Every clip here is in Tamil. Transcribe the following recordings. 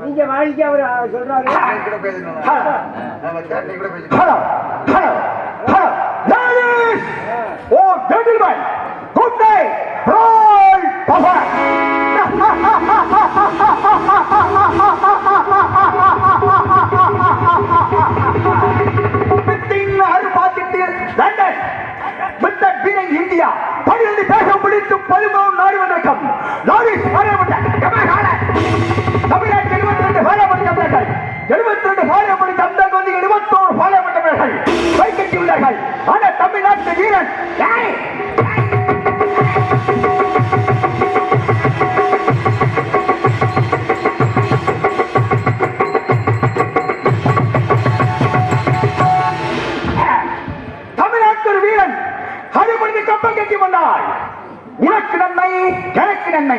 நீங்க வாழ்க்கை அவர் சொல்றாரு. இந்தியா 12 தேசம் பிடித்து 13 நாடு வந்திருக்கும் தமிழ்நாட்டில் 22 பாராளுமன்ற தமிழர்கள் 72 பாராளுமன்ற தமிழர்கள் வந்து 21 பாராளுமன்ற தமிழர்கள் கைக்கட்டியுள்ளார்கள். ஆனால் தமிழ்நாட்டு வீரன் உனக்கு நன்மை எனக்கு நன்மை.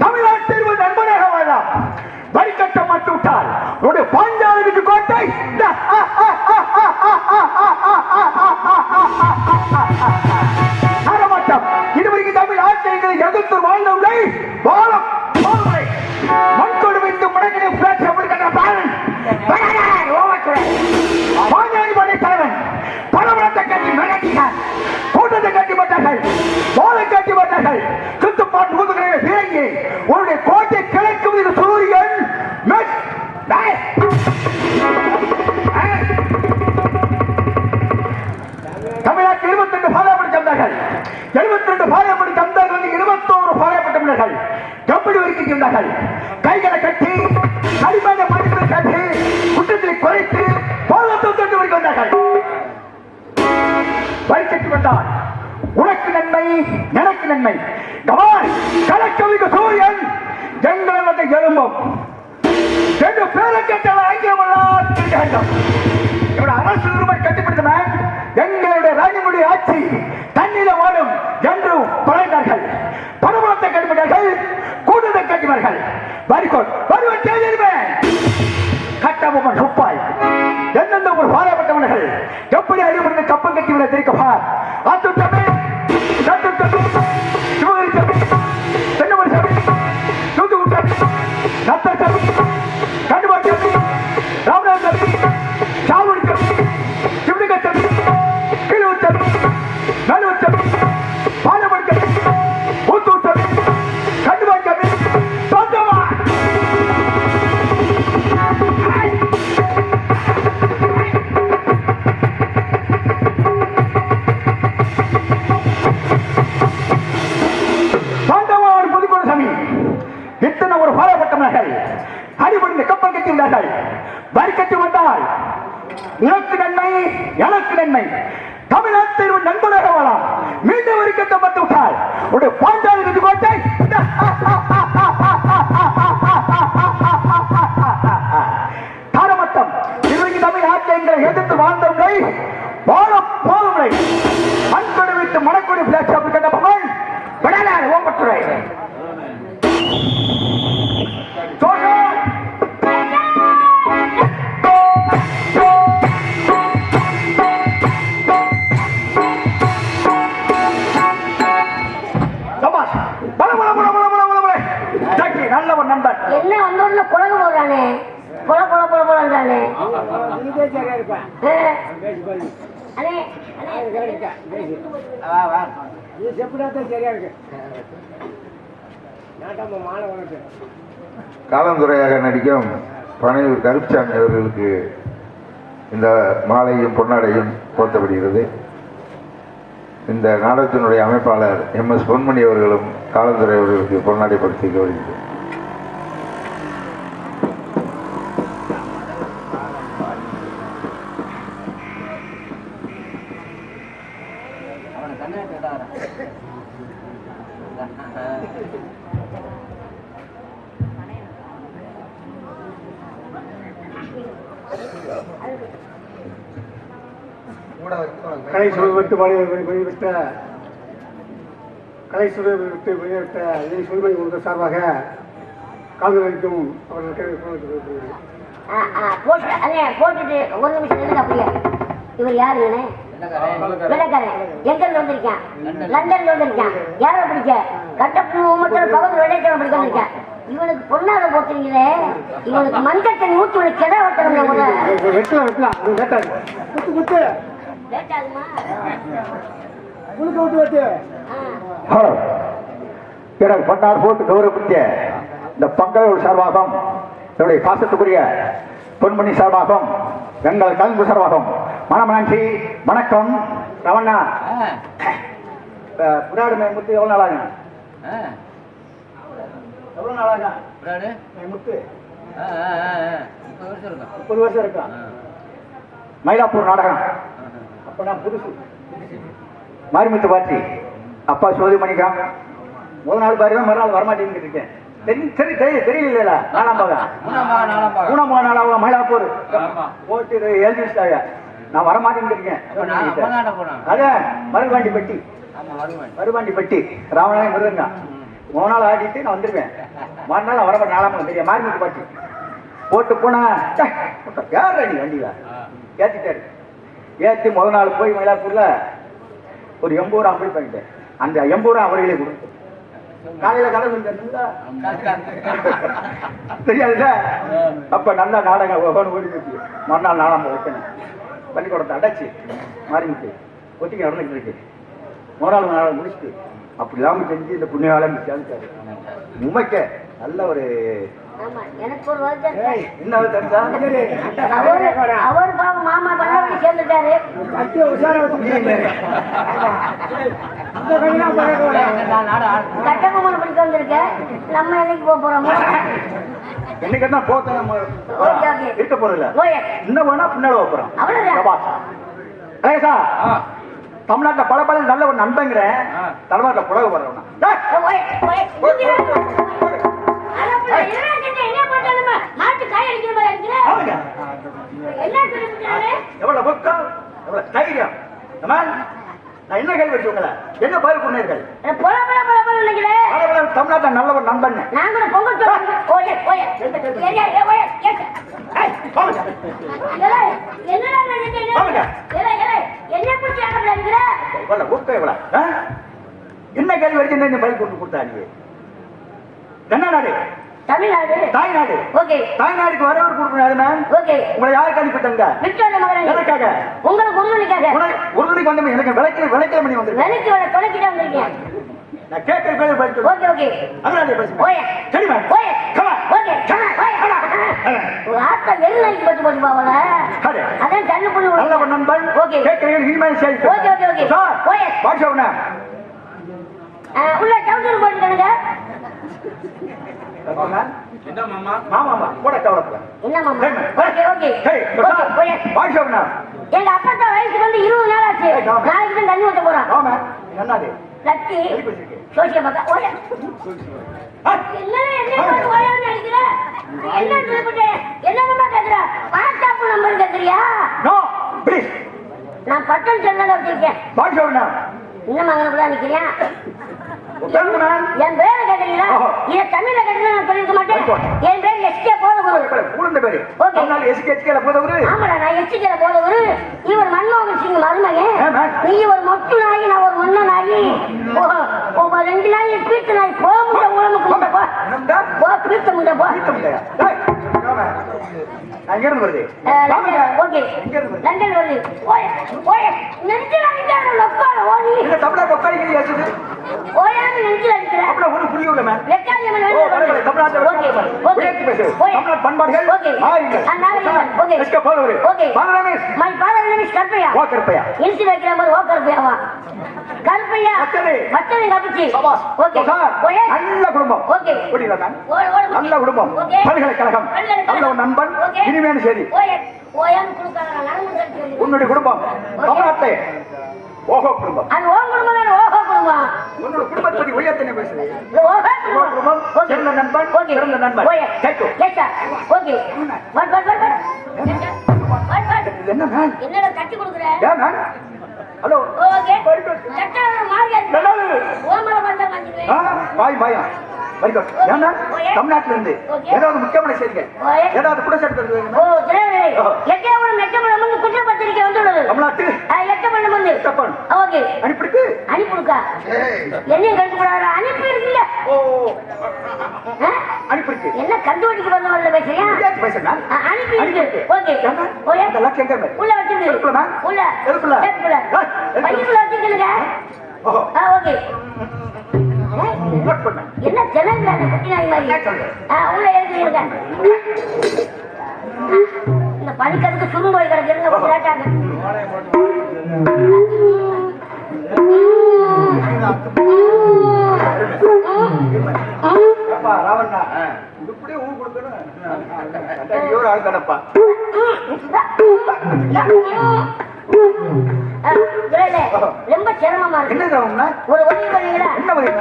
தமிழ்நாட்டில் நண்பனாக வாழலாம். வரிக்கட்ட மாட்டு விட்டால் ஒரு பாஞ்சாலத்துக்கு கோட்டை மாட்டம். இதுவரைக்கும் தமிழ் ஆட்சிகளை எதிர்த்து வாழ்ந்தவர்களை வாழம் மண்கொடு வைத்து முடங்கின பாஞ்சாலி படை தலைவன் பலவரத்தை கட்டி மிளக்கினார். கூட்டத்தை கட்டிப்பட்டார்கள், போலை கட்டிப்பட்டார்கள். சுத்துப்பாட்டு ஊதுகிற வீரங்கி உன்னுடைய கோட்டை கிழக்கும் இது சூரியன். தமிழ்நாட்டில் 22 பாராளுமன்ற தமிழர்கள் 72 பாராளுமன்ற தமிழர்கள் 21 பாராளுமன்ற தமிழர்கள் எப்படி வருகின்றார்கள். கைகளை கட்டி கடிமான மனிதர்களை கட்டி குற்றத்தை குறைத்து போலத்தை கொண்டு வருகின்றார்கள். வரிக்கட்டி வந்தால் உனக்கு நன்மை எனக்கு நன்மை. கலக்கவிக சூரியன் எங்களை வந்து எழும்பும் என்று பேரை கேட்டால் ஐக்கியமல்லாம் இவருடைய அரசு உரிமை கட்டுப்படுத்தவன் எங்களுடைய ராஜனுடைய ஆட்சி தண்ணீர வாடும் என்று பழைந்தார்கள். பரமத்தை கட்டுப்பட்டார்கள், கூட்டத்தை கட்டிவார்கள். வரிகோட் வருவன் செய்திருவேன் கட்டபொம்மன் சுப்பாய் எந்தெந்த ஒரு பாராட்டவர்கள் எப்படி அறிவுறுத்த கப்பம் கட்டிவிட தெரிவிப்பார். அத்துட்டமே சிவகரி சபை, தென்னமரி சபை, தூத்துக்குடி சபை, நத்தர் சபை, கண்டுபாட்டு சபை, ராமநாத சபை, சாவடி சபை, சிவலிங்க சபை, கீழூர் சபை, மேலூர் சபை, பாலமடி சபை, ஊத்தூர் சபை, கண்டுபாட்டு சபை, சொந்தமா உனக்கு நன்மை, எனக்கு நன்மை. தமிழ்நாட்டில் உன் நண்பனாக வாழலாம். மீண்டும் ஒரு கட்டம் வந்து விட்டால் ஒரு பாஞ்சாலி விதி கோட்டை தாரமட்டம் இவருக்கு தமிழ் ஆட்சியங்களை எதிர்த்து வாழ்ந்தவங்களை வாழ போவங்களை மண்கொடி விட்டு மணக்கொடி பிளாட் ஷாப் கட்டப்பவன் விடலாறு ஓம்பட்டுரை நல்ல ஒரு நண்பன். என்ன வந்தோன்னு குழந்தை போடுறானே, குல குல குல குலன்றானே. காலந்துரையாக நடிக்கும் பனையூர் கருப்சாமி அவர்களுக்கு இந்த மாலையும் பொன்னாடையும் போர்த்தப்படுகிறது. இந்த நாடகத்தினுடைய அமைப்பாளர் MS பொன்மணி அவர்களும் காலந்துரை அவர்களுக்கு பொன்னாடை படுத்தி வருகிறது. கலை சுழல்விட்டு வெளிவிட்ட கலை சுழல்விட்டு வெளியிட்ட இதை சொல்வதை கொடுத்த சார்பாக காங்கிரஸுக்கும் போட்டுட்டு ஒரு நிமிஷம் இருக்கு. அப்படியே இவர் யாருங்கண்ணே? வெள்ளக்காரன். எங்க இருந்து வந்திருக்கான்? லண்டன்ல வந்திருக்கான். யாரை பிடிக்க? கட்டப்பு உமத்தில் பகவத் வெள்ளைக்கிழமை பிடிக்க வந்திருக்கான். இவனுக்கு பொண்ணாத போட்டீங்களே, இவனுக்கு மஞ்சள் தண்ணி ஊற்றி உனக்கு கெட ஓட்டணும். வெட்டலாம் குத்து குத்து பண்டார் போட்டு கௌரவித்த இந்த பங்கையோடு சார்பாகம் என்னுடைய பாசத்துக்குரிய பொன்மணி சார்பாகம் எங்கள் கல்வி சார்பாகம் மனமனன்றி வணக்கம். ரவண்ணா புராடு முத்து எவ்வளவு நாளாங்க? எவ்வளவு நாளாங்க முத்து? 30 வருஷம் இருக்கா? மயிலாப்பூர் நாடகம் அப்ப நான் புதுசு மாரிமுத்து பாட்டி அப்பா சோதிமணிக்காம முதல் நாள் பாருங்க, மறுநாள் வரமாட்டேன்னு இருக்கேன். சரி தெரியல. மூணாம் நாளாக மயிலாப்பூர் போட்டு எழுதி வச்சிட்டாங்க. நான் வரமாட்டேன்னு இருக்கேன். அதான் மருவாண்டி பெட்டி ராமநாதன் மிருதங்க 3 நாள் ஆடிட்டு நான் வந்துருவேன். மறுநாள் நான் வரமாட்டேன். 4ஆம் தெரியும் மாரிமுத்து பாட்டி போட்டு போனா யார் அடி வண்டியில ஏற்றிட்டாரு. ஏற்றி முதல் நாள் போய் மயிலாப்பூர்ல ஒரு 80 ரூபா அம்பளி பண்ணிட்டேன். அந்த 80 ரூபா அவர்களே கொடுத்து காலையில கதை தெரியாதுல்ல. அப்ப நல்ல நாடகம் ஓடிச்சு. மறுநாள் 4ஆம் வைக்கணும் பள்ளிக்கூடத்தை அடைச்சு மாறிட்டு ஒத்திக்க நடந்துட்டு இருக்கு. முதல் நாள் முடிச்சுட்டு அப்படி இல்லாம செஞ்சு இந்த புண்ணியாலம் சேர்ந்துட்டாரு. உண்மைக்க நல்ல ஒரு அவர் பாவம் மாமா பண்ண சேர்ந்துட்டாரு. கட்டபொம்மன் படிக்க வந்திருக்க. நம்ம என்னைக்கு போறோம்? என்னைக்கு தான் இருக்க போறதில்ல. இன்னும் வேணா பின்னாடி போறோம். தமிழ்நாட்டில் பல பல நல்ல ஒரு நண்பங்கிற தலைவாட்டில் புலக போறவனா எவ்வளவு பக்கம் எவ்வளவு தைரியம். நான் என்ன கேள்வி வச்சுங்கள என்ன பதில் பண்ணீர்கள்? தமிழ்நாட்டில் நல்ல ஒரு நண்பன். என்ன கேள்வி வச்சு பதில் கொண்டு கொடுத்தா? நீ என்ன நாடு? தமிழ்நாடு. தாய்நாடு. தாய்நாடுக்கு வரவர் கொடுக்கணும். உங்களை யாருக்கு அனுப்பிட்டாங்க? எதற்காக? உங்களுக்கு உறுதிக்கு வந்து எனக்கு விளைக்கல மணி வந்து நான் கேட்கிற பேர் படிச்சு அதனால பேசுறேன். சரி மேம் அதான் கண்ணு புண்ணு நல்ல ஒரு நண்பன். கேட்கிறேன் இனிமேல் சரி பாட்ஷா உள்ள டவுன் போட்டுங்க. என்ன மாமா? மாமா போட கவலைப்பட. என்ன மாமா? ஓகே பாட்ஷா எங்க அப்பா வயசுக்கு வந்து 20 நாள் ஆச்சு. நாளைக்கு தான் தண்ணி ஊத்த போறோம். ஆமா என்னது லட்சி சோசிய பக்கா ஓய என்ன ஓயான்னு நினைக்கிற என்ன சொல்லிட்டு என்னமா கேக்குற வாட்ஸ்அப் நம்பர் கேக்குறியா? நோ ப்ளீஸ் நான் பட்டன் செல்ல வச்சிருக்கேன். பாய் சொல்லுங்க என்ன மகனுக்குள்ள நிக்கிறியா? உட்காருங்க மேம். என் பேரை கேட்டீங்களா? இதை தமிழ்ல கேட்டீங்கன்னா நான் சொல்லிருக்க மாட்டேன். என் பேர் எஸ்கே போதகுரு. உளுந்த பேரு ஓகே. அதனால எஸ்கேல போதகுரு. ஆமாடா நான் எஸ்கேல போதகுரு. இவர் மன்மோகன் சிங் மருமகன். நீ ஒரு மொட்டு நாயி நான் ஒரு மொன்ன நாயி. ஓ 2 நாயி பீட்டு நாய் போ முண்ட உடம்புக்கு முண்ட போ. போ பீட்டு முண்ட போ. நான் எங்க இருந்து வருது? ஓகே லண்டன் வருது. ஓய ஓய நெஞ்சில அடிக்காத லொக்கால ஓடி. இந்த தமிழா கொக்காரிக்கு ஏசுது. ஓயான்னு நெஞ்சில அடிக்கிற. அப்பள ஒண்ணு புரியல மேம். வெக்காரியமன் ஓ பரவாயில்லை தமிழ்நாட்டுல ஓகே ஓகே தமிழ்நாட்டு பண்பாடுகள் ஓகே மாறுங்கள். Okay S K Bodhaguru. Okay Balaramesh my father name is Karuppaiah. ஓ கருப்பையா. இன்சி வைக்கிற மாதிரி ஓ கருப்பையாவா? கருப்பையா மச்சனே. மச்சனே கப்பிச்சி. சபாஸ். ஓகே சார் ஓயே நல்ல குடும்பம். ஓகே புரியல மேம். ஓட நல்ல குடும்பம். ஓகே பல்கலைக்கழகம் நல்ல ஒரு நண்பன். ஓகே இனிமையான செய்தி. ஓயே ஓயான்னு குடுக்காத நடந்து சொல்லி. உன்னுடைய குடும்பம் தமிழ்நாட்டை ஓஹோ குடும்பம். அது ஓ குடும்பம் தான் ஓஹோ குடும்பம். உன்னோட குடும்பத்தை பத்தி ஒய்யாத்தனை பேசுறீங்க. இது ஓஹோ குடும்பம். ஓகே சிறந்த நண்பன். ஓகே சிறந்த நண்பன். ஓயே கேட்கு. கேட்டா okay what what what what இது என்ன மேம்? என்னடா தட்டி கொடுக்குற? ஏன் மேம்? ஹலோ ஓகே கட்டா மாறியா நல்லது. ஓமல வந்தா வந்துடுவேன். பாய் பாயா வெரி குட். ஏன்னா தமிழ்நாட்டுல இருந்து ஏதாவது முக்கியமான செய்திகள் ஏதாவது குற்றச்சாட்டு ஓ ஜெனரே எட்டப்பள்ளம் எட்டப்பள்ளம் வந்து குற்றப்பத்திரிக்கை வந்துள்ளது. தமிழ்நாட்டு எட்டப்பள்ளம் வந்து எட்டப்பன் ஓகே அனுப்பிருக்கு. அனுப்பிடுக்கா என்னையும் கண்டு கூடாது அனுப்பி இருக்குல்ல. ஓ அனுப்பிருக்கு. என்ன கண்டுபிடிக்க வந்தவல்ல பேசுறியா? பேசுறேன் அனுப்பி இருக்கு. ஓகே ஓகே அந்த லட்சம் எங்க மேம்? உள்ள வச்சிருக்கு. எதுக்குள்ள மேம்? உள்ள எதுக்குள்ள? எதுக்குள்ள? பைக்குள்ள வச்சிருக்கீங்க. ஓஹோ ஓகே நோட் பண்ண. என்ன ஜனங்க குட்டி நாய் மாதிரி உள்ள எழுதிருங்க. இந்த பனிக்கிறதுக்கு சுருங்க போய் கிடக்குங்க கொஞ்சம் லேட்டாங்க. அப்பா ராவண்ணா இப்படியே ஊ கொடுக்கணும். அந்த ஒரு ஆள் கணப்பா ரொம்ப சிரமமா இருக்கு. என்ன ராவண்ணா? ஒரு உதவி பண்ணீங்களா? என்ன உதவி?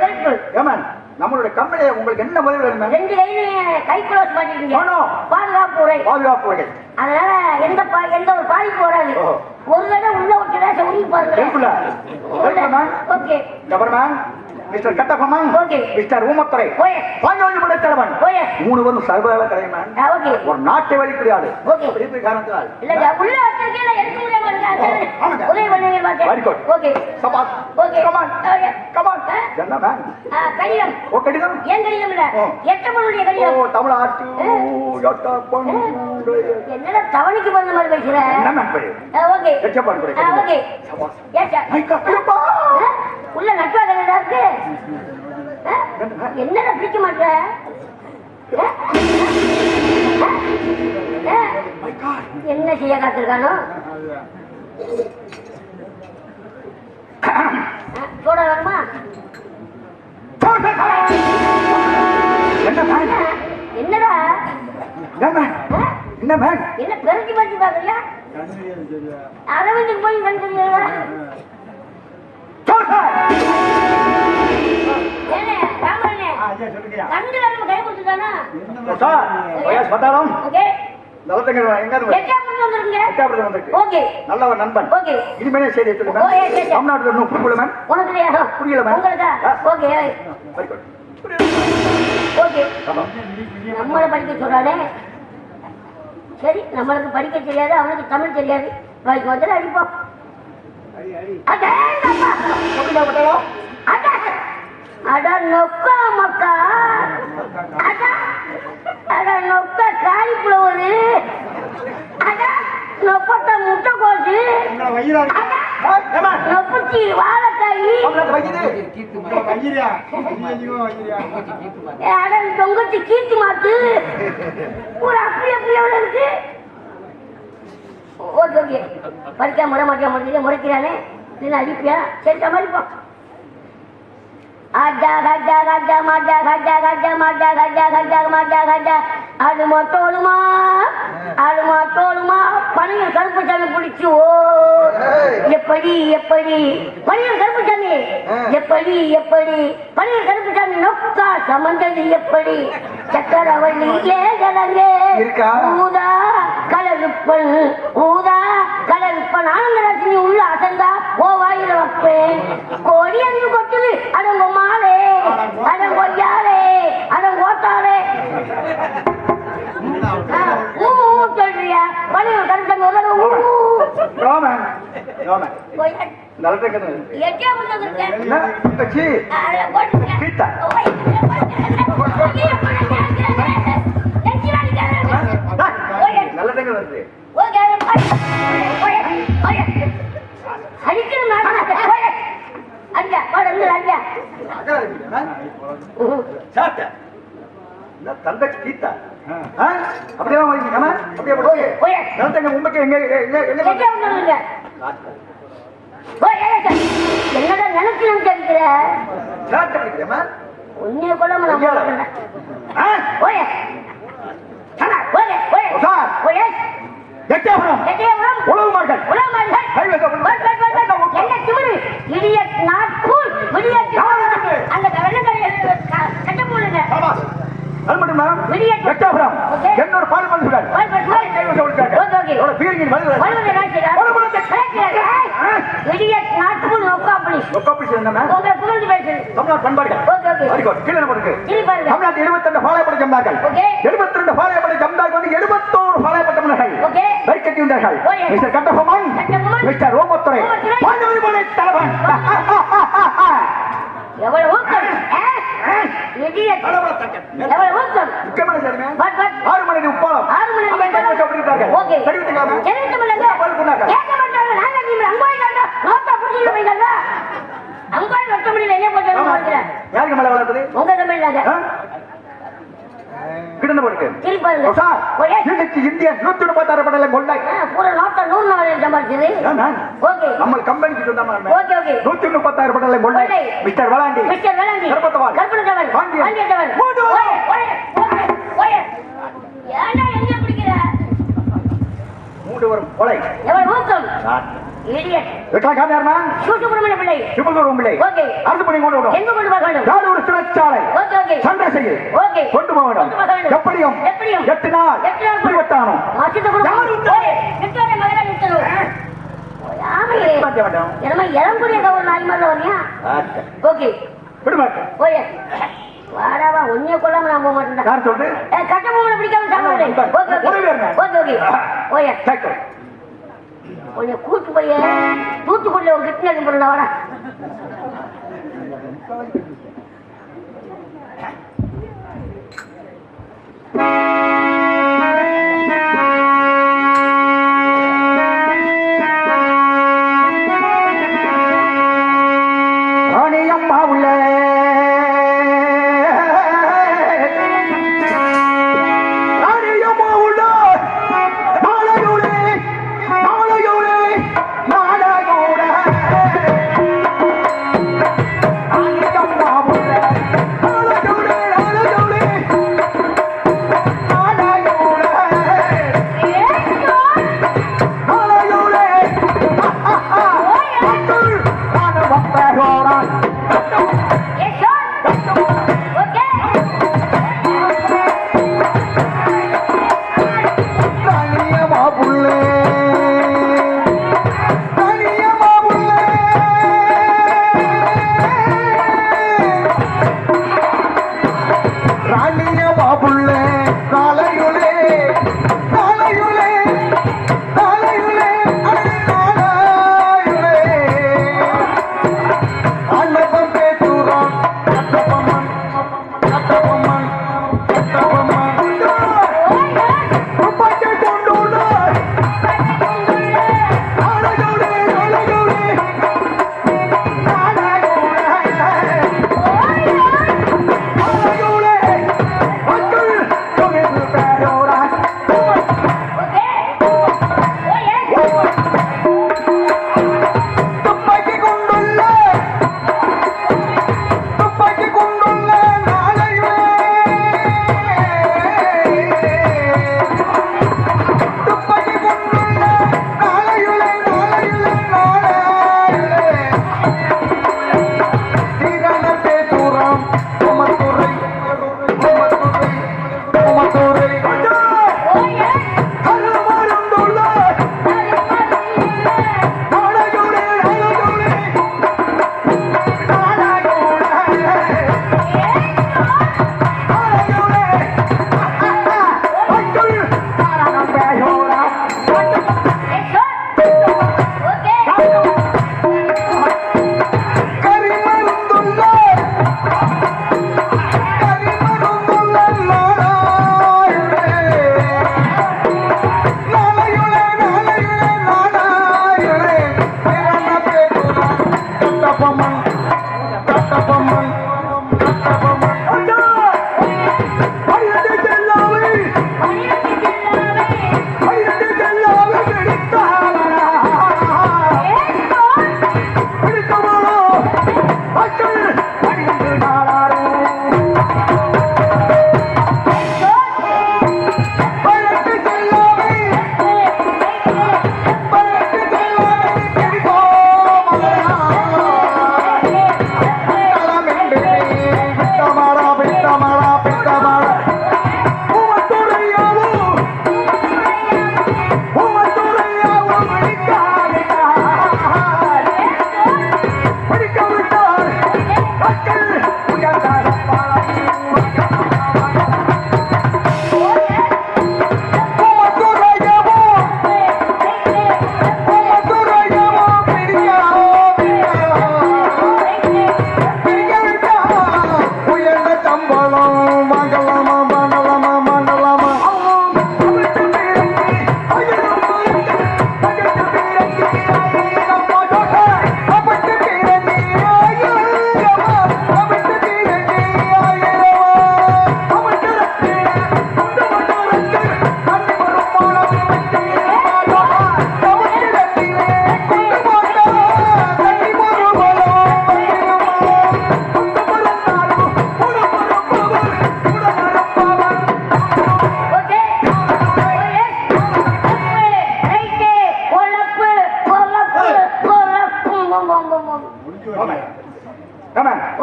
செல்ஃபு ஏமன் நம்மளுடைய கம்பெனியை உங்களுக்கு என்ன உதவி வேணும் மேம்? 2 கையிலையும் கை க்ளோஸ் பண்ணிருக்கீங்க. ஆனோ பாதுகாப்பு உரை. பாதுகாப்பு வகை. அதனால எந்த ஒரு பாதிப்பு வராது. ஒரு தடவை உள்ள விட்டு தான் உருவி பாருங்க. இருக்குல்ல? இருக்குல்ல ma'am? Okay government mister Kattabomman okay mister Oomathurai ஓயே பாஞ்சோஜி படை தலைவன் ஓயே 3 பேரும் சர்வதேச தலைவன். ஓகே ஒரு நாட்டை வழிபடியாடு. ஓகே பெரிய காரணத்தால் இல்ல உள்ள வச்சிருக்கீங்க எடுக்க முடியாம இருக்காங்க. ஆமாங்க. உதவி பண்ணீங்க பாத்து. Very good. ஓகே சபாஸ். Okay come on okay come on. என்ன மேம்? கடிதம். ஓ கடிதம். ஏன் கடிதம் இல்ல எட்டப்பனுடைய ஓ கடிதம். தமிழ்நாட்டு எட்டப்பன். என்னடா தவணைக்கு பண்ண மாதிரி பேசுற? என்ன மேம் பேரு? ஓகே எட்டப்பன் கூட. ஓகே சபாஸ். ஏச்சா ஐ கப்பா. உள்ள நட்பா கலடா இருக்கு. என்னடா பிடிக்க மாட்டே? என்ன செய்ய காத்திருக்கானோ? சோடா வருமா? என்ன மேம்? என்னடா என்ன மேம்? என்ன மேம்? என்ன பெருக்கி பறிச்சு பாக்குறியா? அரவிந்துக்கு போய் கண் தெரியுதா? ஏனே ராமனே கண்ணுல நம்ம கை கொடுத்துட்டானா? சார் வயசு பத்தாலும் ஓகே நல்லதுங்க எங்க இருந்து எட்டாப்பட்டு வந்திருக்கீங்க. எட்டாவது வந்திருக்கு. ஓகே நல்ல ஒரு நண்பன். ஓகே இனிமேலே செய்தி சொல்லுங்க. ஓ ஏ சரி தமிழ்நாட்டுல இன்னும் புரியல மேம்? உனக்கு தெரியாதா? புரியல மேம். உங்களுக்கா? Okay very good. ஓகே நம்மள படிக்க சொல்றானே. சரி நம்மளுக்கு படிக்க தெரியாது அவனுக்கு தமிழ் தெரியாது. வாய்க்கு வந்து அடிப்போம். அட நொக்கா மக்கா அட நொக்க காலிஃப்ளவரு அட நொப்பட்ட முட்டைக்கோசு நொப்பச்சி வாழைக்காய் அட தொங்கச்சி கீர்த்தி மாத்து ஒரு அப்படி எவ்வளவு இருக்கு. ஓகே ஓகே படிக்க முறை மாட்டியா முடிஞ்சு முறைக்கிறானே இல்லை அடிப்பியா சரி சமாளிப்போம். அஜா கஜா கஜா மஜா கஜா கஜா மஜா கஜா கஜா மஜா கஜா அது மொட்டோடுமா ஆளுமா தோளுமா பணியர் கருப்புசாமி பிடிச்சு ஓ எப்படி எப்படி பணியர் கருப்புசாமி எப்படி எப்படி பணியர் கருப்புசாமி நோக்கா சமந்தது எப்படி சக்கரவள்ளி ஏகலங்கே இருக்கா? ஊதா கலருப்பன் ஊதா கலருப்பன் ஆனந்தராசினி உள்ள அசந்தா ஓ வாயில வைப்பேன் கோடி அன்பு கொட்டுது அடங்கோ மாலே அடங்கொய்யாலே அடங்கோட்டாலே சொல்றியா பணியர் கருப்புசாமி ஒரு ரோமன் ரோமன் நல்ல எட்டியா முடிஞ்சிருக்கேன் என்ன தங்கச்சி கீதா நல்ல தங்க வருது சாப்பிட்ட தங்கச்சி கீதா அப்படியே வாங்கிக்கமா அப்படியே நல்ல தங்க உண்மைக்கு எங்க என்னடா நினைச்சு நினைச்சிருக்கிற சாப்பிட்ட பிடிக்கிறேமா உன்னைய கொள்ளாம உழவுமார்கள் அது மட்டும் எட்டாபுரம் என்னோட பால் மனுஷர்கள் தமிழ்நாட்டு 22 பாளையப்படை ஜம்தார்கள் 72 பாளையப்படை ஜம்தார்கள் வந்து 71 பாளையப்பட்ட மன்னர்கள் வைக்கட்டியிருந்தார்கள் மிஸ்டர் கட்டபொம்மன் மிஸ்டர் ரோமத்துறை பாண்டவர்களை தலைவன் எவ்வளவு ஊக்கம் எவ்வளவு ஊக்கம் 6 மணி உப்பாலம் 6 மணி ஓகே யாருக்கு மேல வளர்த்தது உங்க தமிழ்நாடு கிடந்து போட்டு இந்திய 136 படல கொள்ளை பூரா நாட்டை 100 நாள் சம்பாதிச்சது ஓகே நம்ம கம்பெனிக்கு சொன்னாம ஓகே ஓகே 136 படல கொள்ளை மிஸ்டர் வளாண்டி கருப்பத்தவான் கருப்பத்தவான் பாண்டியத்தவன் ஏன்டா எங்க பிடிக்கிற 3 வரும் கொலை எவ்வளவு ஊக்கம் இடியட் வெட்டக்காரனா சுசுபிரமணிய பிள்ளை சுபகுரும் பிள்ளை ஓகே அரசு பணி கொண்டு வரும் எங்க கொண்டு போக வேண்டும் யார் ஒரு சிறைச்சாலை ஓகே ஓகே சண்டை செய்ய ஓகே கொண்டு போக வேண்டும் எப்படியும் 8 நாள் பிடிவட்டானோ மசித குடு ஓகே விக்டோரியா மகர நிறுத்தணும் ஆமையே என்னமா இளங்குடிய கவர் நாய் மாதிரி வரியா ஓகே விடுமாட்டேன் ஓகே வாடாவா ஒன்னே கொள்ளாம நான் போக மாட்டேன் யார் சொல்றது கட்ட மூணு பிடிக்காம சாப்பிடுறேன் ஓகே ஓகே ஓகே சைக்கிள் கொஞ்சம் கூட்டு போய் தூத்துக்குடியில ஒரு கிட்னி எடுத்து போறா வாடா ராணியம்மா உள்ள நாளையோட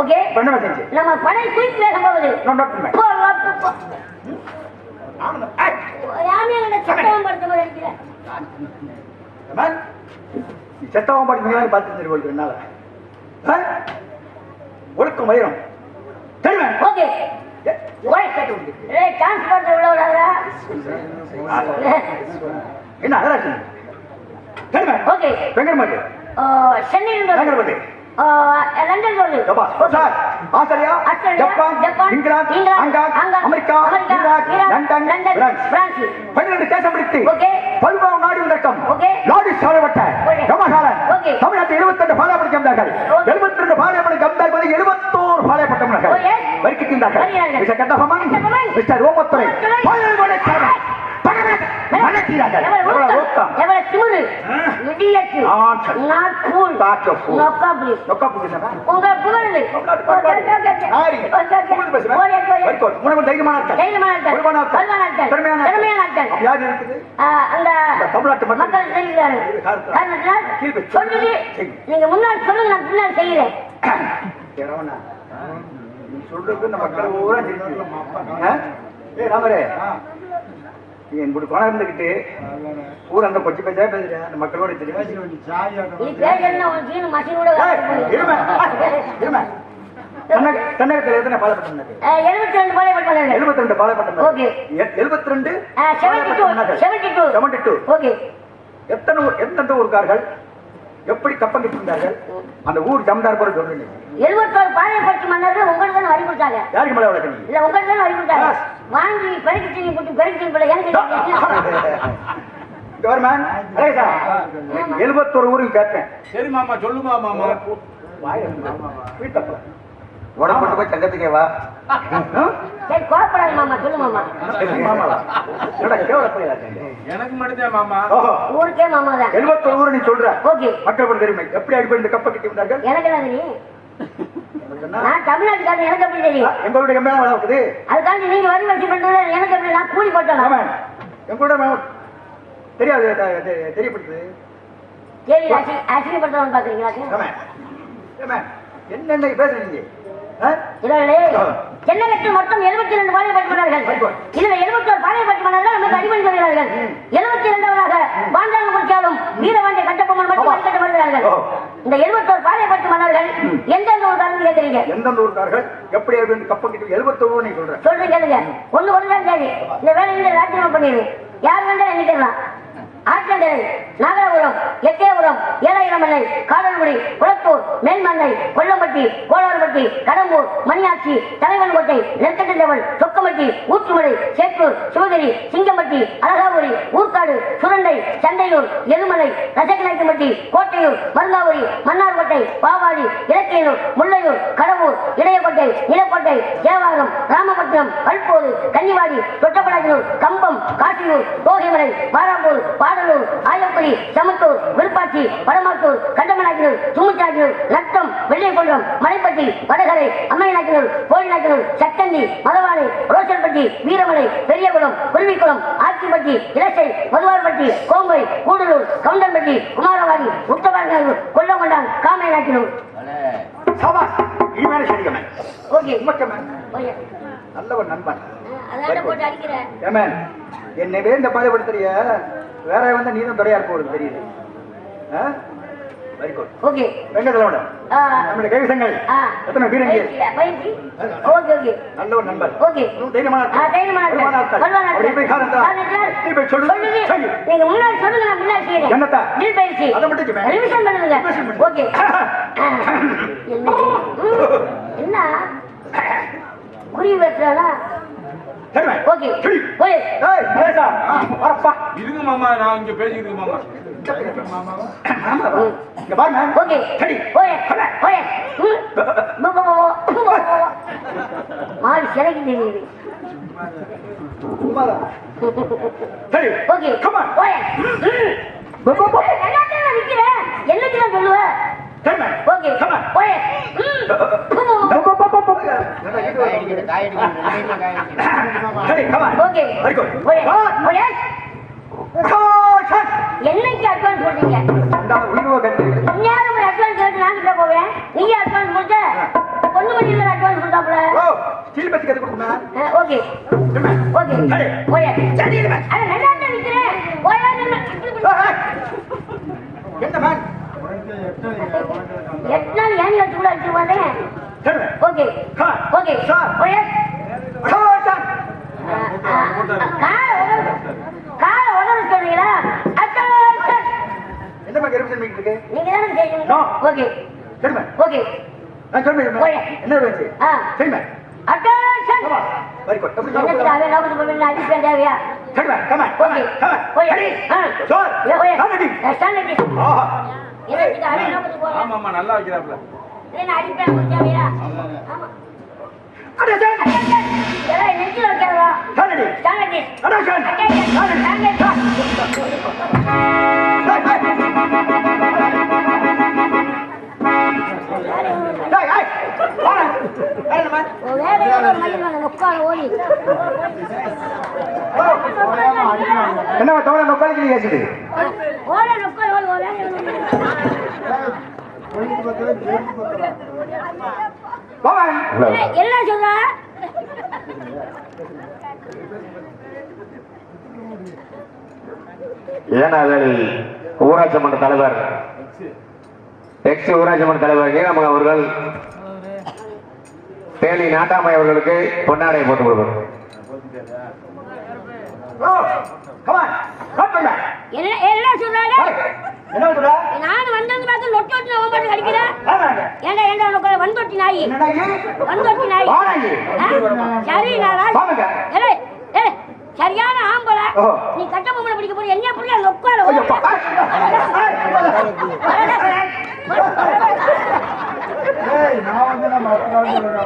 ஓகே பண்ண செஞ்சு நம்ம படை குயிக் வேக போகுது சத்தம் படுத்த போது அடிக்கிறேன் செத்தவன் படிக்கிறீங்களா பார்த்து தெரியும் என்னால ஒழுக்கம் வயிறம் தெரியுமா ஓகே டிரான்ஸ்போர்ட் உள்ளவரா என்ன அகராசி தெரியுமா ஓகே வெங்கடமாட்டு சென்னையில் வெங்கடமாட்டு லண்டன் சொல்லு Australia Japan England Hong Kong America Iraq London France 12 தேசம் பிடித்து பல்வேறு நாடு வந்தக்கம் நாடு சாரப்பட்ட கமகாலன் தமிழ்நாட்டில் 22 பாலைப்படை கம்தார்கள் 72 பாலைப்படை கம்தார்கள் 71 பாலைப்பட்ட தமிழர்கள் வருகின்றார்கள் மிஸ்டர் கட்டபொம்மன் மிஸ்டர் ஓமத்துரை பாலைப்படை சாரன் மலக்கிறார்கள் எவ்வளவு ரோக்கம் எவ்வளவு திமிரு இடியட் நாட் ஃபூல் நோக்காப்ளி உங்க புகழ் ஆரி முன்னவர் தைரியமான யார் இருக்குது அந்த தமிழ்நாட்டு மக்கள் செய்கிறாரு சொல்லுது நீங்க முன்னாடி சொல்லுங்க நான் பின்னாடி செய்கிறேன் நீ சொல்றது இந்த மக்கள் ஊரா ராமரே எங்களுக்கு பணம் இருந்துகிட்டு ஊர் அந்த கொச்சி பேச்சா பேசுறேன் அந்த மக்களோட தென்னகத்தில் எத்தனை பாலைப்பட்டம் 72 பாலைப்பட்டம் 72 பாலைப்பட்டம் 72 ஓகே எத்தனை ஊர்கார்கள் எப்படி கப்பங்கிட்டு இருந்தார்கள் அந்த ஊர் ஜமீன்தார் போல சொல்றீங்க 71 பாளையப்பட்டி மன்னர்கள் உங்களுக்கு தான் வரி கொடுத்தாங்க யாருக்கு மேல வளர்க்கணும் இல்ல உங்களுக்கு தான் வரி கொடுத்தாங்க வாங்கி பெருக்கிட்டீங்க போட்டு பெருக்கிட்டீங்க போல எனக்கு கவர்மெண்ட் 71 ஊருக்கு கேட்பேன் சரி மாமா சொல்லுமா மாமா உடம்பு போய் சங்கத்துக்கே வா சரி கோபப்படாத மாமா சொல்லு மாமா எனக்கு மட்டும்தான் மாமா ஊருக்கே மாமா தான் 71 ஊர் நீ சொல்ற ஓகே மக்கள் தெரியுமா எப்படி அடிப்படை இந்த கப்ப கட்டி வந்தார்கள் எனக்கு என்ன தெரியும் நான் தமிழ்நாட்டுக்காரன் எனக்கு எப்படி தெரியும் எங்களுடைய கம்மியான வளர்க்குது அதுக்காண்டி நீங்க வரி வச்சு பண்றது எனக்கு எப்படி நான் கூலி போட்டேன் எங்களோட தெரியாது தெரியப்படுது சரி அசிங்கப்படுத்தவன் பாக்குறீங்களா என்னென்ன பேசுறீங்க சென்னகத்தில் மொத்தம் 72 பாளையப்பட்டு மன்னர்கள் இதுல 71 பாளையப்பட்டு மன்னர்கள் நமக்கு அடிமணி வருகிறார்கள் 72வதாக பாண்டாங்க முடிச்சாலும் வீரவாண்டிய கட்டபொம்மன் மட்டும் வருகிறார்கள் இந்த 71 பாளையப்பட்டு மன்னர்கள் எந்தெந்த ஊர்காரங்க கேட்கறீங்க எந்தெந்த ஊர்காரர்கள் எப்படி கப்பங்கிட்டு 71 நீ சொல்றேன் கேளுங்க ஒண்ணு தான் சரி இந்த வேலையில ராஜினாமா பண்ணிடு யார் வேண்டாம் எண்ணிக்கலாம் ஆற்றங்கரை நாகரபுரம் எட்டயபுரம் ஏழாயிரமலை காடல்குடி குளத்தூர் மேல்மண்ணை கொல்லம்பட்டி கோளாறுபட்டி கடம்பூர் மணியாட்சி தலைவன்கோட்டை நெற்கட்டந்தவள் சொக்கம்பட்டி ஊற்றுமலை சேத்தூர் சிவகிரி சிங்கம்பட்டி அழகாபுரி ஊர்காடு சுரண்டை சண்டையூர் எருமலை ரசகநாயக்கம்பட்டி கோட்டையூர் மருந்தாபுரி மன்னார்கோட்டை பாவாடி இலக்கியனூர் முல்லையூர் கடவுர் இடையக்கோட்டை நிலக்கோட்டை தேவாரம் ராமபட்டினம் கல்போது கன்னிவாடி தொட்டப்படாதூர் கம்பம் காசியூர் தோகைமலை பாராம்பூர் பாடலூர் ஆயக்குடி சமத்தூர் விருப்பாட்சி வடமாத்தூர் கண்டமநாயக்கனூர் தும்முச்சாக்கினூர் நத்தம் வெள்ளைக்குன்றம் மலைப்பட்டி வடகரை அம்மையநாயக்கனூர் போலிநாயக்கனூர் சக்கந்தி மதவானை ரோசன்பட்டி வீரமலை பெரியகுளம் குருவிக்குளம் ஆச்சிப்பட்டி இலசை மதுவார்பட்டி கோம்பை கூடலூர் கவுண்டன்பட்டி குமாரவாடி முத்தபாரநல்லூர் கொல்லங்கொண்டான் காமையநாயக்கனூர் நல்லவன் நண்பன் போட்டு அடிக்கிறேன் என்னவே இந்த பாதைப்படுத்துறிய வேற வந்து நீதான் துறையா இருக்க தெரியுது ஓகே வெங்கடலோட நம்முடைய கைவிசங்கள் எத்தனை வீரங்க ஓகே ஓகே நல்ல ஒரு நண்பர் ஓகே தைரியமான நீங்க முன்னாடி சொல்லுங்க நான் முன்னாடி செய்யறேன் என்னத்தா டீல் பயிற்சி அதை மட்டும் ரிவிஷன் பண்ணுங்க ஓகே என்ன குறி வெட்டுறானா ஓகே ஓகே ஏய் பேசா வரப்பா இருங்க மாமா நான் இங்க பேசிக்கிட்டு மாமா இங்க பாருங்க ஓகே சரி ஓயே ஓயே மாடி சிலைக்கு தெரியுது சரி ஓகே கம் ஆன் ஓயே எல்லாத்தையும் நிக்கிறேன் என்னைக்கு சொல்லுவேன் ஓகே ஓயே என்னைக்கு அட்வான்ஸ் போட்டீங்க? நேரம் அட்வான்ஸ் கேட்டு நான் கிட்ட போவேன். நீ எட்டு நாள் ஏணி வச்சு கூட அடிச்சு வந்தேன். சொல்லுங்க. Okay Come on. Okay Sir. Okay Come on, sir. கால உதவி சொல்றீங்களா? அட்டென்ஷன். என்ன மாதிரி represent பண்ணிட்டு இருக்கு? நீங்க தானே செய்யணும். No. ஓகே சொல்லுங்க. ஓகே நான் சொல்லுங்க. ஓகே. என்ன வேணும்? ஆ சொல்லுங்க. Attention. Come on. Very good. எப்படி என்னத்துக்கு சொல்லுங்க? அவன் நோக்கத்து பண்ணி அடிப்பேன் தேவையா? சொல்லுங்க. Come on. Come okay on. Come on. Okay Ready? ஆ Sir. Okay Stand ready. Stand ready. ஆஹா. என்னத்துக்கு அவன் நோக்கத்து போறேன்? ஆமாம்மா நல்லா வைக்கிறாப்ல. என்ன அடிப்பேன் தேவையா? ஆமா Attention. அட்டென்ஷன். எல்லாம் நெஞ்சில வைக்கிறதா? Stand ready. Stand ready. Attention. Attention. Stand ready. Hey, hey. வாங்க. வேற என்ன? வேற மயிலான உட்கார ஓடி. என்ன தோட நோக்காலிக்கு ஏசிட்டு? ஓட உட்கார ஓடி ஓட. வாங்க. என்ன சொல்ற? ஏனாவில் ஊராட்சி மன்ற தலைவர் எக்ஸ் ஊராட்சி மன்ற தலைவர் ஈரமக அவர்கள் தேனி நாட்டாமை அவர்களுக்கு பொன்னாடை போட்டு கொடுப்பார். Oh, come on. Come on. என்ன சொல்றாரு? என்ன சொல்ற? நான் வந்தது பார்த்து லொட்டோட்டி நான் பாட்டு கடிக்கிற. ஆமாங்க. ஏண்டா ஏண்டா உனக்கு வந்தொட்டி நாய். என்னடா இது? வந்தொட்டி நாய். வாடாங்க. சரி நான் வாங்க. ஏய் ஏய் சரியான ஆம்பளை. ஓ. நீ கட்ட பொம்பளை பிடிக்க போற என்ன புள்ள லொக்கால ஓட. ஐயப்பா.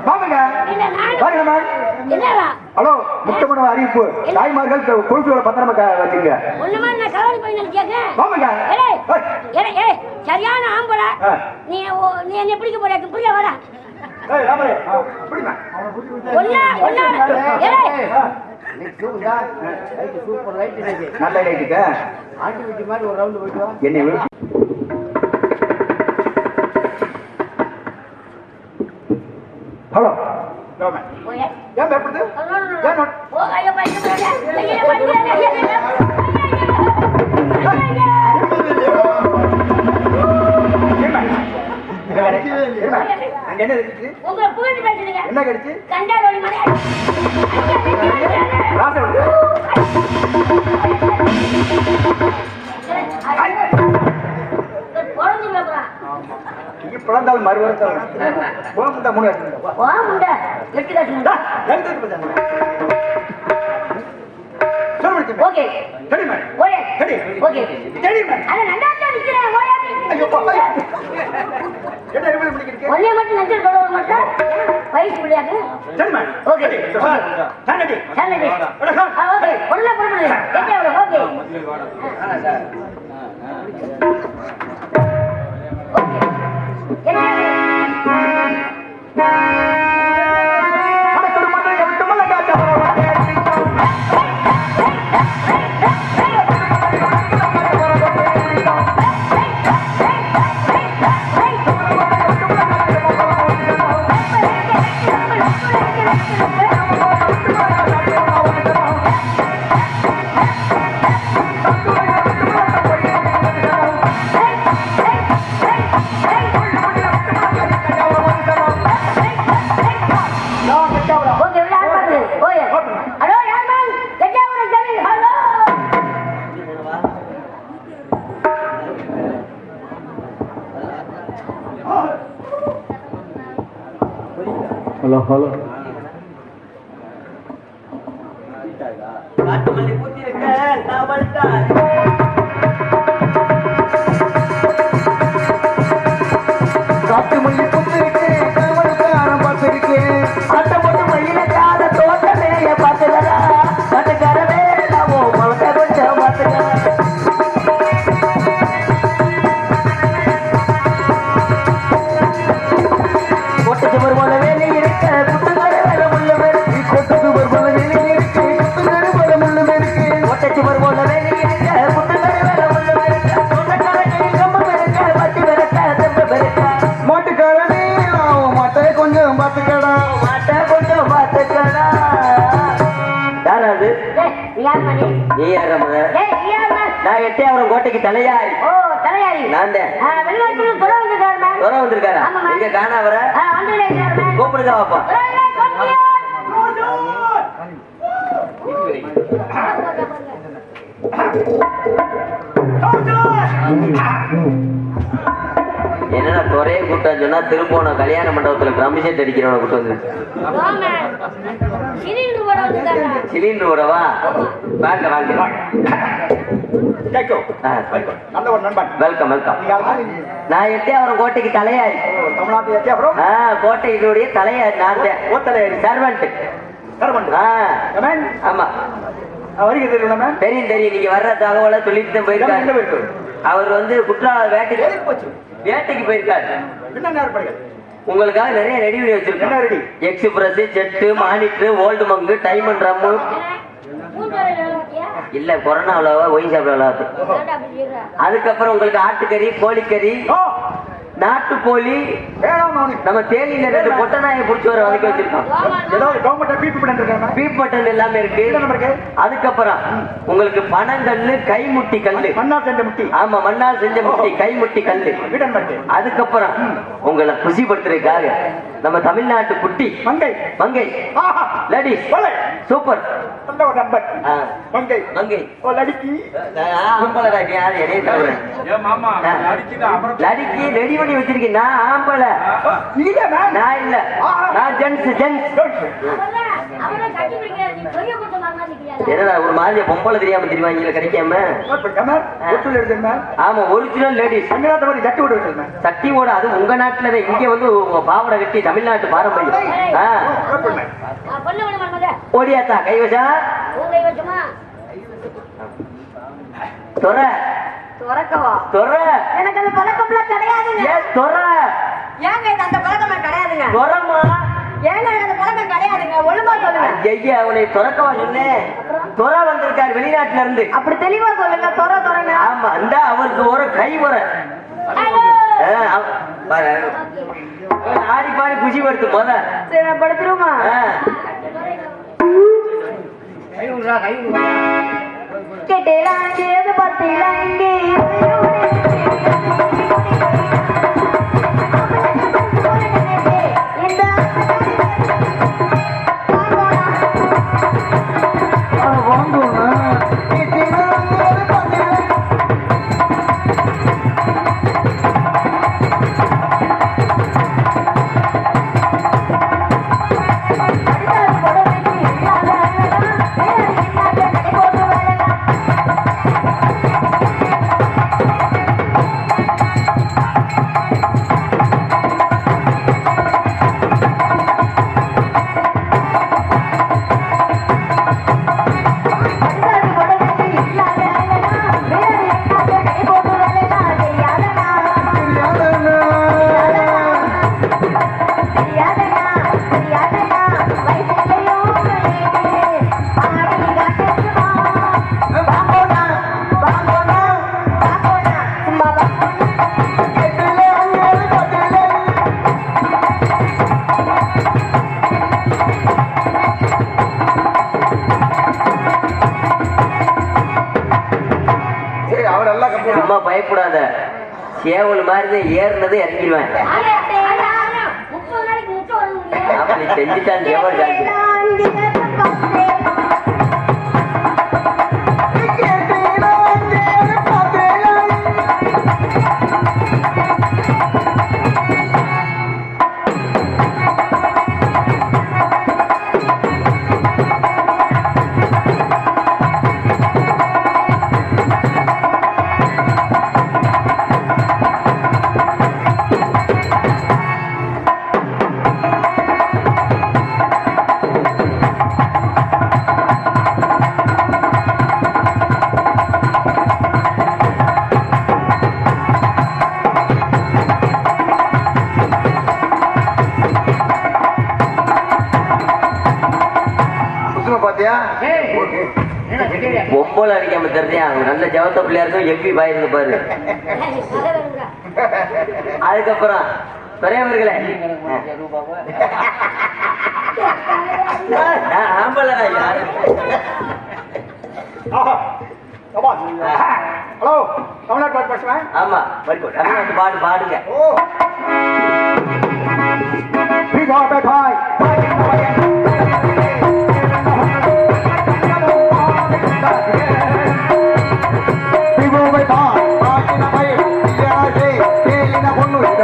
வாங்க. இல்ல நான் வாங்க மேம். என்னடா? ஹலோ, முக்கியமான அறிவிப்பு. தாய்மார்கள் குழுக்களோட பத்திரமா வச்சுங்க. ஒண்ணுமா நான் கவலை போய் நினைச்சேன். வாங்க. ஏய் ஏய் ஏய் சரியான ஆம்பளை. நீ நீ என்ன பிடிக்க போற புள்ள வாடா. ஏய் ராமரே. புடிமா. ஒண்ணா ஒண்ணா ஏய் நல்ல லைட்டுக்கு. என்னை விடு. ஹலோ. ஓயே ஏன் பயப்படுது? ஏன் நோட்? ஓ ஐயோ அங்க என்ன இருக்கு? உங்களை புகழ்ந்து பேசுறீங்க. என்ன கிடைச்சு? கண்டாலோடி மலை. ராசா விடு. பொறந்து போறா. இங்க பிறந்தால் மறுவரும் போமுண்டா மூணு வருஷம். வா முண்டை எட்டு காசு. ஓகே தெரியுமா? ஓயே சரி. ஓகே தெரியுமா? அத நண்டாட்ட நிக்கிறேன் ஓயா. ஐயோ பாப்பா. என்ன ரிவீல் பண்ணிக்கிட்டு? ஒண்ணே மட்டும் நெஞ்சல் கொள்ள மாட்டா. வயசு முடியாது. தெரியுமா? ஓகே தானடி. சரி ஓகே ஒண்ணே புறப்படுங்க. எங்க அவரு ஓகே ஓகே என்ன அடக்குடு மண்ணை விட்டு மல்லகாட்ட ஓகே யார் பாரு ஓயே ஹலோ யார் மேம் கெட்டாவர ஜெனி ஹலோ ஹலோ ஹலோ காட்டுமல்லி பூத்திருக்க காவல்கார காட்டு மல்லி புத்திருக்கேன் காவல்காரன் பார்த்திருக்கேன் கட்டப்பட்டு மல்லியில காத தோட்டமேய பார்த்துக்கடா கட்டுக்காரவே நாமோ மலக்க கொஞ்சம் பார்த்துக்கடா கொட்டச்சு வருமான வேலை இருக்க குட்டுக்கார வேலை உள்ள வேலை கொட்டது வருமான வேலை இருக்கு குத்துங்கரு வரம் உள்ள இருக்கு கொட்டச்சு வருமான வேலை இருக்க குட்டுக்கார வேலை உள்ள வேலை தோட்டக்கார கை கம்ப பெருக்க பட்டி பெருக்க தெம்ப பெருக்க மாட்டுக்காரனே நான் மாட்டை கொஞ்சம் பார்த்துக்கடா மாட்ட கொஞ்சம் பார்த்துக்கடா யாராவது ஏய் யார் மணி நீ யாரம்மா ஏய் யார் மேம் நான் எட்டே அவரம் கோட்டைக்கு தலையாரி ஓ தலையாரி சரி நான் தான். வெளிநாட்டுல துறை வந்திருக்காரு மேம். தூரம் வந்திருக்காரா? ஆமாம்மா. எங்க காணா வர? வந்துருக்காரு மேம். கூப்பிடுங்க பாப்பா. என்னடா துறையை கூட்டா சொன்னா திரும்போன கல்யாண மண்டபத்துல ட்ரம் செட் அடிக்கிறவனை கூட்டு வந்து சிலிண்டர் விடவா? வாங்க வாங்க. நல்ல ஒரு நண்பன். Welcome welcome. நான் எட்டயபுரம் கோட்டைக்கு தலையாரி. தமிழ்நாட்டு எட்டயபுரம் கோட்டையினுடைய தலையாரி நான் தான். சர்வெண்ட். ஆமா வருகிறது. தெரியும் தெரியும். நீங்க வர்ற தகவலை சொல்லிட்டு தான் போயிருக்காரு. அவர் வந்து குற்றால வேட்டைக்கு போயிருக்காரு. உங்களுக்காக நிறைய ரெடி பண்ணி வச்சிருக்கேன். Express, jet, monitor, old Mangu, time and drum. இல்ல கொரோனாவில் ஒயின் சாப்பிட. அதுக்கப்புறம் உங்களுக்கு ஆட்டுக்கறி, கோழிக்கறி, நாட்டுக்கோழி, நம்ம தேனியில 2 பொட்டை நாயை பிடிச்சி வர வதக்கி வச்சிருக்கோம். பீப் மட்டன் எல்லாமே இருக்கு. அதுக்கப்புறம் உங்களுக்கு பனங்கல்லு, கைமுட்டி கல்லு. ஆமா, மண்ணால் செஞ்ச முட்டி, கைமுட்டி கல்லு. அதுக்கப்புறம் உங்களை குஷிப்படுத்துறதுக்காக நம்ம தமிழ்நாட்டு குட்டி மங்கை லேடிஸ் சூப்பர் மங்கை லடிக்கி ரெடி பண்ணி வச்சிருக்கேன். நான் ஆம்பளை, நான் இல்ல, நான் ஜென்ஸ். என்னடா ஒரு மாதிரி பொம்பளை தெரியாம தெரியுமா கிடைக்காம? ஆமா, ஒரிஜினல் லேடிஸ் சட்டியோட. அது உங்க நாட்டுல இங்க வந்து பாவடை கட்டி தமிழ்நாட்டு பாரம்பரியம். ஓடியாத்தா கைவசா எனக்கு அந்த பழக்கம்லாம் கிடையாதுங்க. ஏங்க அந்த பழக்கம் கிடையாதுங்க. ஏங்க அந்த பழக்கம் கிடையாதுங்க. ஒழுங்கா சொல்லுங்க. ஐயா அவனை துறக்கவா சொன்னேன். துறை வந்திருக்காரு வெளிநாட்டுல இருந்து. அப்படி தெளிவா சொல்லுங்க. துறங்க. ஆமா, அந்த அவருக்கு ஒரு கை வர ஆடி பாடி குஷி படுத்து போத. சரி, நான் படுத்துருமா? கேட்டேலாம் கேது பத்திலாம் இங்கே சும்மா பயப்படாத. சேவல் மாதிரி ஏறினது இறங்கிடுவேன். அப்படி செஞ்சுட்டான் சேவல் ஜாதி. பொம்பளை அடிக்காம தெரிஞ்சா நல்ல ஜவத்த பிள்ளையா இருக்கும். எம்பி பாயிருந்து பாரு. அதுக்கப்புறம் பெரியவர்களே ஆம்பளை ஹலோ தமிழ்நாட்டு பாட்டு பேசுவேன். ஆமா தமிழ்நாட்டு பாட்டு பாடுங்க.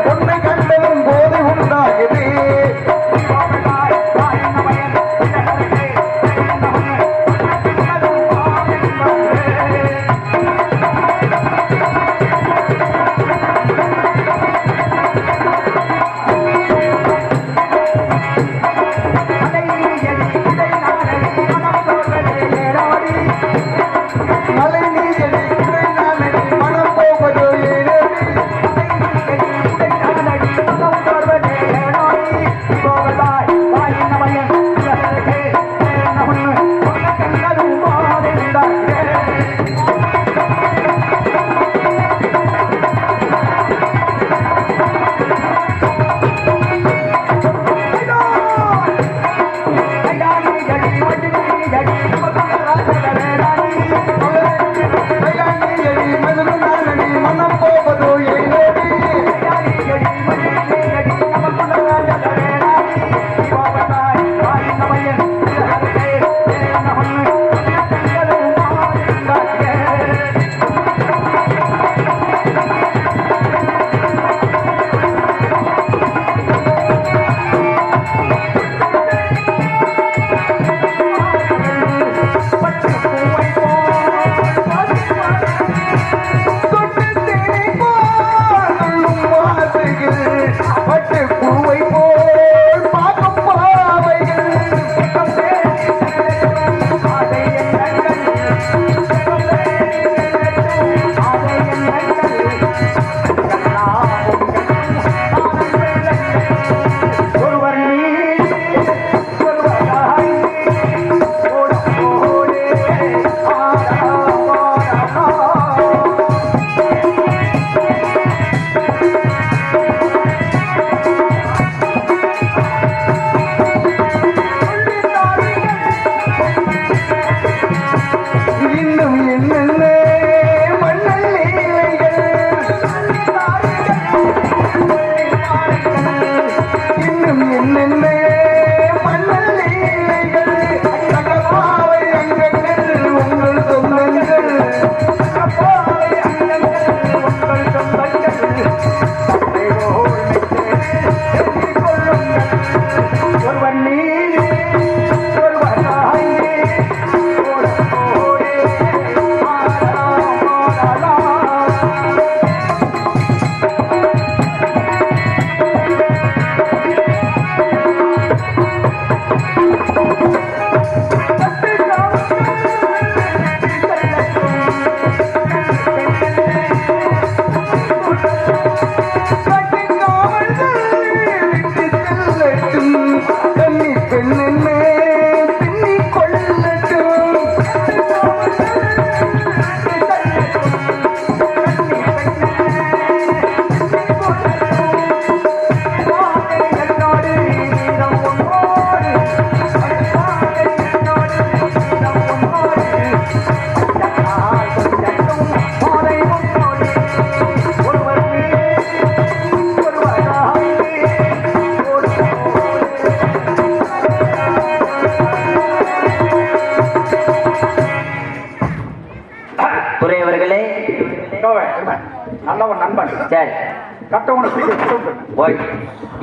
பொண்ணை கண்டதும் போது உண்டாகுது.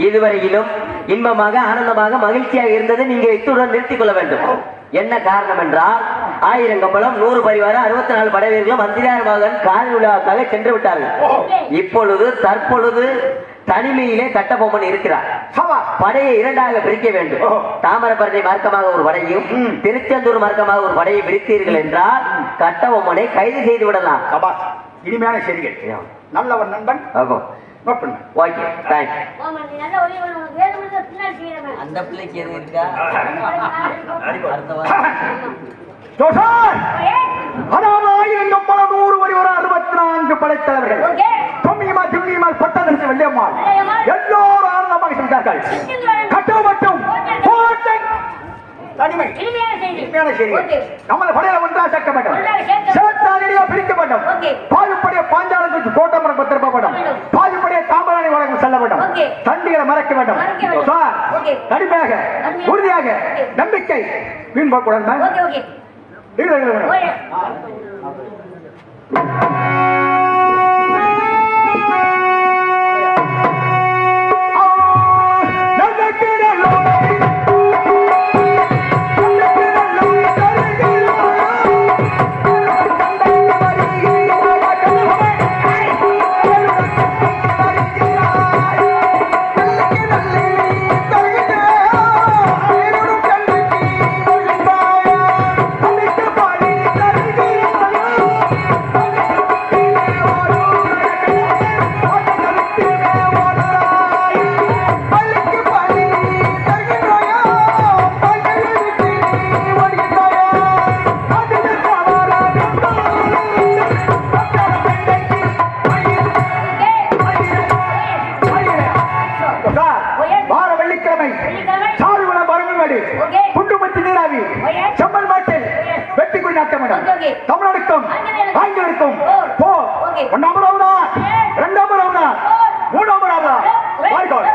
இதுவரையிலும் இன்பமாக ஆனந்தமாக மகிழ்ச்சியாக இருந்தது. நீங்க இத்துடன் நிறுத்திக் கொள்ள வேண்டும். என்ன காரணம் என்றால் 1000 கம்பளம் 100 பரிவாரம் 64 படைவீரர்களும் மந்திரியார் மகன் கால் விழாவுக்காக சென்று விட்டார்கள். இப்பொழுது தற்பொழுது தனிமையிலே கட்டபொம்மன் இருக்கிறார். படையை இரண்டாக பிரிக்க வேண்டும். தாமிரபரணி மார்க்கமாக ஒரு படையும் திருச்செந்தூர் மார்க்கமாக ஒரு படையை பிரித்தீர்கள் என்றால் கட்டபொம்மனை கைது செய்து விடலாம். இனிமையான செய்திகள். நல்லவர் நண்பன். Okay thanks. அந்த பிள்ளைக்கு எது இருக்கா? படைத்தலைவர்கள் பட்டதரிசி வெள்ளையம்மாள் எல்லோரும் ஆனந்தமாக சென்றார்கள். கட்டப்பட்டும் தனிமை நம்மளை படையில ஒன்றாக சேர்க்க வேண்டும். தனித்தனியா பிரிக்க வேண்டும். Okay. பாதிப்படைய பாஞ்சாலத்துக்கு கோட்டமரம் பத்திரப்படும். வேண்டும். பாதிப்படைய தாமராணி வழக்கம் செல்ல வேண்டும். Okay. தண்டிகளை மறைக்க வேண்டும். மறைக்க வேண்டும். Sir, Okay. கடுமையாக கடுமையாக. உறுதியாக Okay. நம்பிக்கை வீண் போகக்கூடாது. ஓகே ஓகே ஓகே வார வெள்ளிக்கிழமை சாருகுளம் பரமன்வாடி Okay. குண்டுமத்தி நீராவி Okay. செம்மல் மாட்டில் வெட்டிக்குள் நாட்டமிடம் Okay, okay. தமிழ்நாடுக்கும் ஆங்கிலருக்கும் போ Okay. ஒன்னாம் ரவுண்டா இரண்டாம் ரவுண்டா மூணாம் ரவுண்டா வாய்கோல்